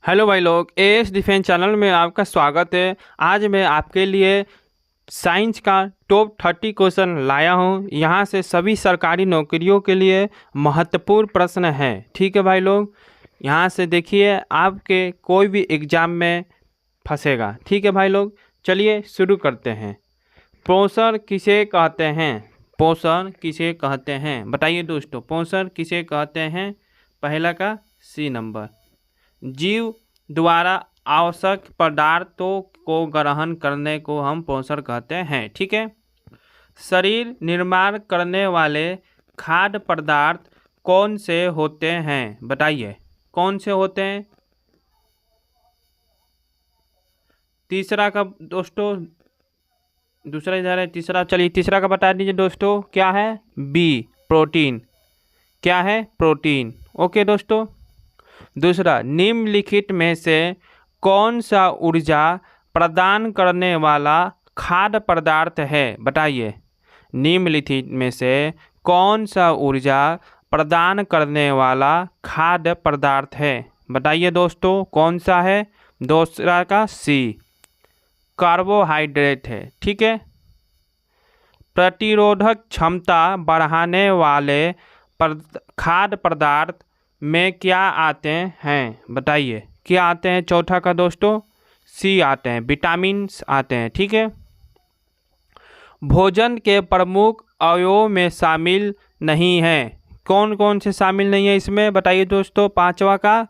Hello भाई लोग, as defence channel में आपका स्वागत है। आज मैं आपके लिए साइंस का टॉप 30 क्वेश्चन लाया हूं। यहां से सभी सरकारी नौकरियों के लिए महत्वपूर्ण प्रश्न है। ठीक है भाई लोग, यहां से देखिए आपके कोई भी एग्जाम में फंसेगा। ठीक है भाई लोग, चलिए शुरू करते हैं। पोषण किसे कहते हैं? पोषण किसे कहते हैं बताइए दोस्तों, पोषण किसे कहते हैं? पहला का सी नंबर, जीव द्वारा आवश्यक पदार्थों को ग्रहण करने को हम पोषण कहते हैं। ठीक है। शरीर निर्माण करने वाले खाद्य पदार्थ कौन से होते हैं बताइए, कौन से होते हैं? तीसरा का दोस्तों, दूसरा इधर है, तीसरा, चलिए तीसरा का बता दीजिए दोस्तों, क्या है? B, protein. क्या है? प्रोटीन। ओके दोस्तों। दूसरा, निम्नलिखित में से कौन सा ऊर्जा प्रदान करने वाला खाद्य पदार्थ है बताइए। निम्नलिखित में से कौन सा ऊर्जा प्रदान करने वाला खाद्य पदार्थ है बताइए दोस्तों, कौन सा है? दूसरा का सी, कार्बोहाइड्रेट है। ठीक है। प्रतिरोधक क्षमता बढ़ाने वाले खाद्य पदार्थ में क्या आते हैं बताइए, क्या आते हैं? चौथा का दोस्तों सी आते हैं, विटामिन्स आते हैं। ठीक है। भोजन के प्रमुख अवयवों में शामिल नहीं है, कौन कौन से शामिल नहीं है इसमें बताइए दोस्तों? पांचवा का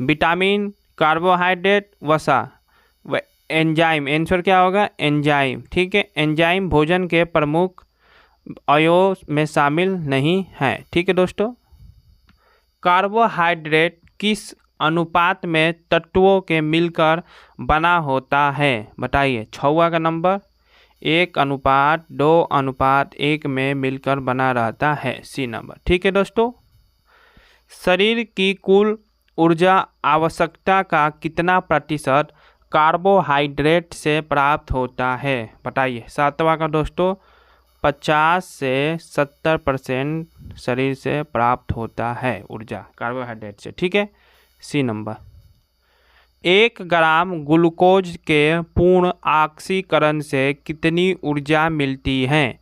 विटामिन, कार्बोहाइड्रेट, वसा व एंजाइम। आंसर क्या होगा? एंजाइम। ठीक है। एंजाइम भोजन के प्रमुख अवयवों में शामिल नहीं है। ठीक है दोस्तों। कार्बोहाइड्रेट किस अनुपात में तत्वों के मिलकर बना होता है बताइए? छवा का नंबर, 1:2:1 में मिलकर बना रहता है, सी नंबर। ठीक है दोस्तों। शरीर की कुल ऊर्जा आवश्यकता का कितना प्रतिशत कार्बोहाइड्रेट से प्राप्त होता है बताइए? सातवां का दोस्तों, 50 से 70% शरीर से प्राप्त होता है ऊर्जा कार्बोहाइड्रेट से। ठीक है, सी नंबर। 1 ग्राम ग्लूकोज के पूर्ण ऑक्सीकरण से कितनी ऊर्जा मिलती है?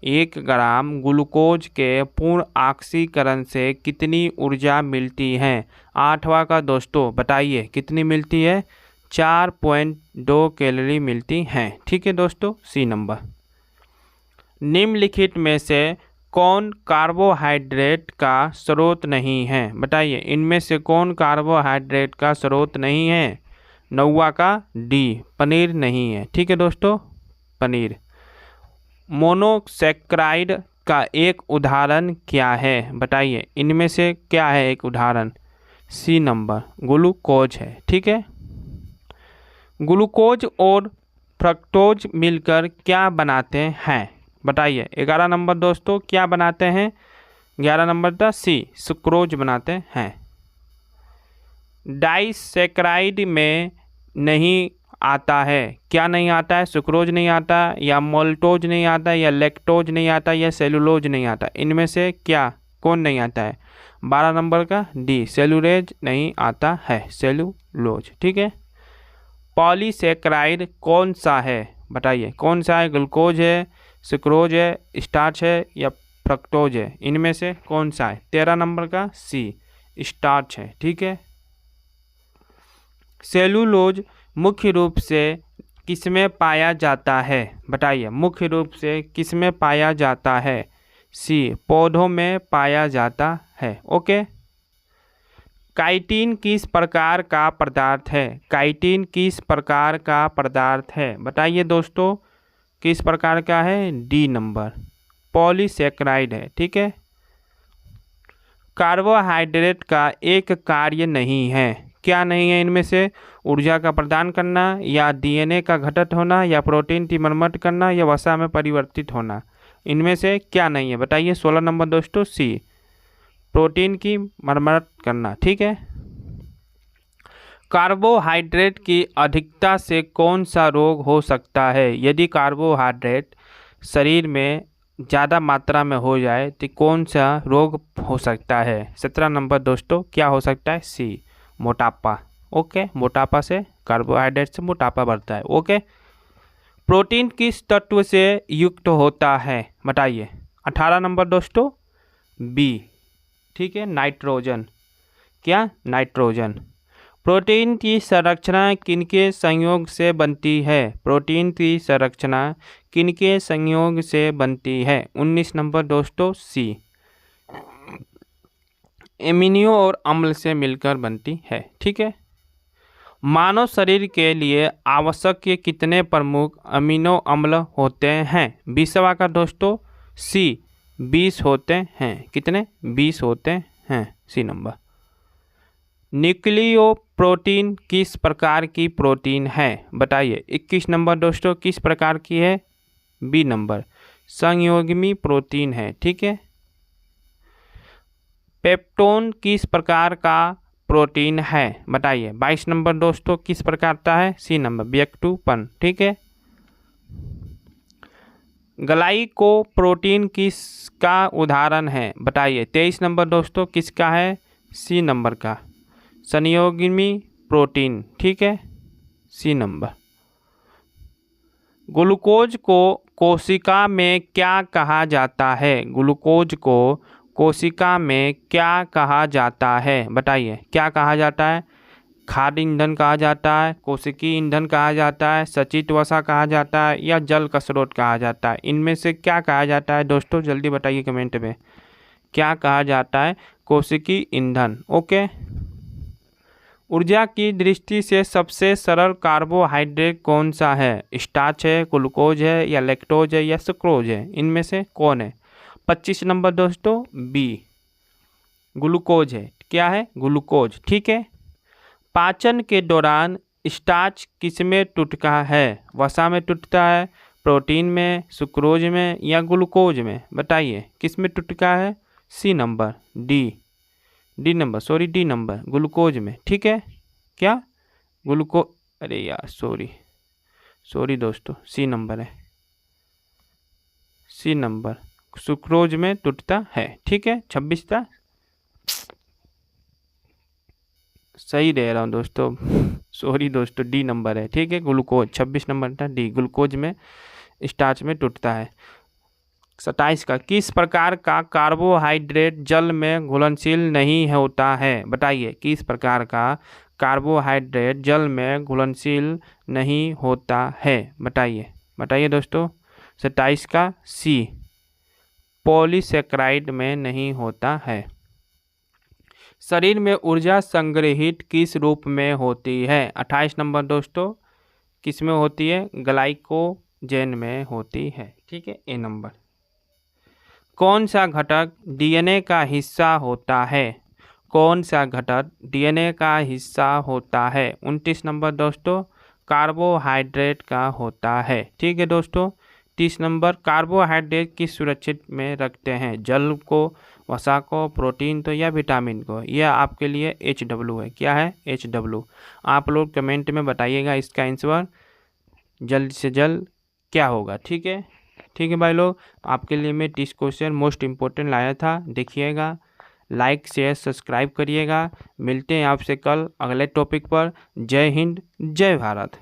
1 ग्राम ग्लूकोज के पूर्ण ऑक्सीकरण से कितनी ऊर्जा मिलती है? आठवां का दोस्तों बताइए, कितनी मिलती है? 4.2 कैलोरी मिलती हैं। ठीक है दोस्तों, सी नंबर। निम्नलिखित में से कौन कार्बोहाइड्रेट का स्रोत नहीं है बताइए? इनमें से कौन कार्बोहाइड्रेट का स्रोत नहीं है? नौवा का डी, पनीर नहीं है। ठीक है दोस्तों, पनीर। मोनोसैकेराइड का एक उदाहरण क्या है बताइए? इनमें से क्या है एक उदाहरण? सी नंबर, ग्लूकोज है। ठीक है। ग्लूकोज और फ्रक्टोज मिलकर क्या बनाते हैं बताइए? 11 नंबर दोस्तों, क्या बनाते हैं? 11 नंबर था सी, सुक्रोज बनाते हैं। डाइसैकेराइड में नहीं आता है, क्या नहीं आता है? सुक्रोज नहीं आता, या मोल्टोज नहीं आता, या लैक्टोज नहीं आता, या सेलुलोज नहीं आता। इनमें से क्या कौन नहीं आता है? 12 नंबर का डी, सेलुलोज नहीं आता है, सेलुलोज। ठीक है। पॉलीसैकेराइड कौन सा है बताइए? कौन सा है? ग्लूकोज है, सुक्रोज है, स्टार्च है, या फ्रक्टोज है? इनमें से कौन सा है? 13 नंबर का सी, स्टार्च है। ठीक है। सेलुलोज मुख्य रूप से किसमें पाया जाता है बताइए? मुख्य रूप से किसमें पाया जाता है? सी, पौधों में पाया जाता है। ओके। काइटिन किस प्रकार का पदार्थ है? काइटिन किस प्रकार का पदार्थ है बताइए दोस्तों, किस प्रकार का है? डी नंबर, पॉलीसैकेराइड है। ठीक है। कार्बोहाइड्रेट का एक कार्य नहीं है, क्या नहीं है इनमें से? ऊर्जा का प्रदान करना, या डीएनए का घटक होना, या प्रोटीन की मरम्मत करना, या वसा में परिवर्तित होना। इनमें से क्या नहीं है बताइए? 16 नंबर दोस्तों सी, प्रोटीन की मरम्मत करना। ठीक है। कार्बोहाइड्रेट की अधिकता से कौन सा रोग हो सकता है? यदि कार्बोहाइड्रेट शरीर में ज़्यादा मात्रा में हो जाए तो कौन सा रोग हो सकता है? 17 नंबर दोस्तों, क्या हो सकता है? सी, मोटापा। ओके, मोटापा से, कार्बोहाइड्रेट से मोटापा बढ़ता है। ओके, प्रोटीन किस तत्व से युक्त होता है बताइए। 18 नंबर दोस्तों बी, ठीक है, नाइट्रोजन। क्या? नाइट्रोजन। प्रोटीन की संरचना किनके संयोग से बनती है? प्रोटीन की संरचना किनके संयोग से बनती है? 19 नंबर दोस्तों सी, एमिनो और अम्ल से मिलकर बनती है। ठीक है, मानव शरीर के लिए आवश्यक कितने प्रमुख अमीनो अम्ल होते हैं? 20वां का दोस्तों सी, 20 होते हैं। कितने? 20 होते हैं, सी नंबर। न्यूक्लियो प्रोटीन किस प्रकार की प्रोटीन है बताइए। 21 नंबर दोस्तों किस प्रकार की है? बी नंबर, संयोगी प्रोटीन है। ठीक है, पेप्टोन किस प्रकार का प्रोटीन है बताइए। 22 नंबर दोस्तों किस प्रकार का है? सी नंबर, व्यक्तुपन। ठीक है, ग्लाइको प्रोटीन किसका उदाहरण है बताइए। 23 नंबर दोस्तों किसका है? सी नंबर का, संयोगी प्रोटीन। ठीक है, सी नंबर। ग्लूकोज को कोशिका में क्या कहा जाता है? ग्लूकोज को कोशिका में क्या कहा जाता है बताइए। क्या कहा जाता है? खाद्य ईंधन कहा जाता है, कोशिकीय ईंधन कहा जाता है, सचित वसा कहा जाता है, या जल का स्रोत कहा जाता है? इनमें से क्या कहा जाता है दोस्तों? जल्दी बताइए कमेंट में, क्या कहा जाता है? कोशिकीय ईंधन। ओके, ऊर्जा की दृष्टि से सबसे सरल कार्बोहाइड्रेट कौन सा है? स्टार्च है, ग्लूकोज है, या लैक्टोज है, या सुक्रोज है? इनमें से कौन है? 25 नंबर दोस्तों बी, ग्लूकोज है। क्या है? ग्लूकोज। ठीक है, पाचन के दौरान स्टार्च किसमें टूटता है? वसा में टूटता है, प्रोटीन में, सुक्रोज में, या ग्लूकोज में? बताइए किस में टूटता है? C number, D number, sorry D number, glucose में। ठीक है, क्या? अरे यार सॉरी दोस्तों, सी नंबर है, सी नंबर, सुक्रोज में टूटता है। ठीक है, 26 था, सही दे रहा हूँ दोस्तों, सॉरी दोस्तों, डी नंबर है। ठीक है, ग्लूकोज, 26 नंबर था डी, ग्लूकोज में स्टार्च में टूटता है। 27 का, किस प्रकार का कार्बोहाइड्रेट जल में घुलनशील नहीं होता है बताइए। किस प्रकार का कार्बोहाइड्रेट जल में घुलनशील नहीं होता है बताइए दोस्तों। 27 का सी, पॉलीसेकेराइड में नहीं होता है। शरीर में ऊर्जा संग्रहित किस रूप में होती है? 28 नंबर दोस्तों किस में होती है? ग्लाइकोजन में होती है। ठीक है, ए नंबर। कौन सा घटक डीएनए का हिस्सा होता है? कौन सा घटक डीएनए का हिस्सा होता है? 29 नंबर दोस्तों कार्बोहाइड्रेट का होता है। ठीक है दोस्तों, 30 नंबर, कार्बोहाइड्रेट किस सुरक्षित में रखते हैं? जल को, वसा को, प्रोटीन तो, या विटामिन को? यह आपके लिए HW है। क्या है? HW। आप लोग कमेंट में बताइएगा इसका आंसर जल्द से जल्द क्या होगा। ठीक है भाई लोग, आपके लिए मैं 30 क्वेश्चन मोस्ट इम्पोर्टेंट लाया था, देखिएगा, लाइक शेयर सब्सक्राइब करिएगा। मिलते हैं आपसे कल अगले टॉपिक पर। जय हिंद, जय भारत।